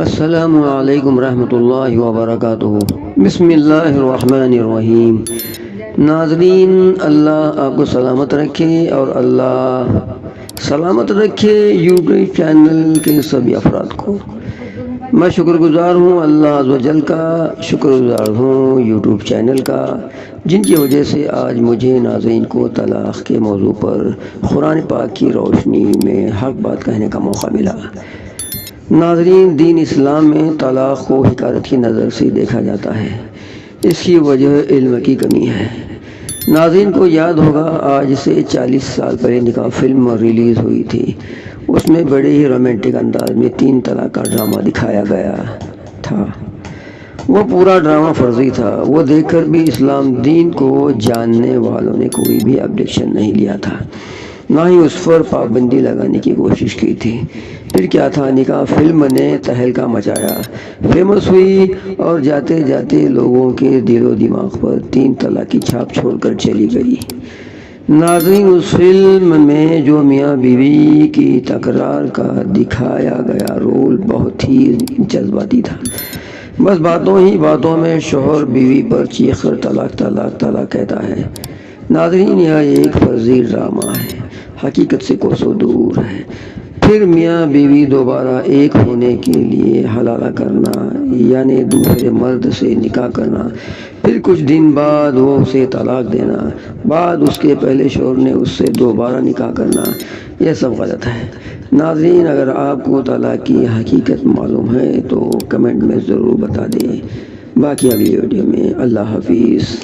السلام علیکم ورحمۃ اللہ وبرکاتہ۔ بسم اللہ الرحمن الرحیم۔ ناظرین، اللہ آپ کو سلامت رکھے اور اللہ سلامت رکھے یوٹیوب چینل کے سبھی افراد کو۔ میں شکر گزار ہوں اللہ عز و جل کا، شکر گزار ہوں یوٹیوب چینل کا، جن کی وجہ سے آج مجھے ناظرین کو طلاق کے موضوع پر قرآن پاک کی روشنی میں حق بات کہنے کا موقع ملا۔ ناظرین، دین اسلام میں طلاق کو حقارت کی نظر سے دیکھا جاتا ہے۔ اس کی وجہ علم کی کمی ہے۔ ناظرین کو یاد ہوگا، آج سے 40 سال پہلے نکاح فلم ریلیز ہوئی تھی۔ اس میں بڑے ہی رومانٹک انداز میں 3 طلاق کا ڈرامہ دکھایا گیا تھا۔ وہ پورا ڈرامہ فرضی تھا۔ وہ دیکھ کر بھی اسلام دین کو جاننے والوں نے کوئی بھی آبجیکشن نہیں لیا تھا، نہ ہی اس پر پابندی لگانے کی کوشش کی تھی۔ پھر کیا تھا، نکاح فلم نے تہلکہ مچایا، فیمس ہوئی اور جاتے جاتے لوگوں کے دل و دماغ پر 3 طلاق کی چھاپ چھوڑ کر چلی گئی۔ ناظرین، اس فلم میں جو میاں بیوی کی تکرار کا دکھایا گیا رول بہت ہی جذباتی تھا۔ بس باتوں ہی باتوں میں شوہر بیوی پر چیخ کر طلاق طلاق طلاق کہتا ہے۔ ناظرین، یہ ایک فرضی ڈرامہ ہے، حقیقت سے کوسوں دور ہے۔ پھر میاں بیوی دوبارہ ایک ہونے کے لیے حلالہ کرنا، یعنی دوسرے مرد سے نکاح کرنا، پھر کچھ دن بعد وہ اسے طلاق دینا، بعد اس کے پہلے شوہر نے اس سے دوبارہ نکاح کرنا، یہ سب غلط ہے۔ ناظرین، اگر آپ کو طلاق کی حقیقت معلوم ہے تو کمنٹ میں ضرور بتا دیں۔ باقی اگلی ویڈیو میں۔ اللہ حافظ۔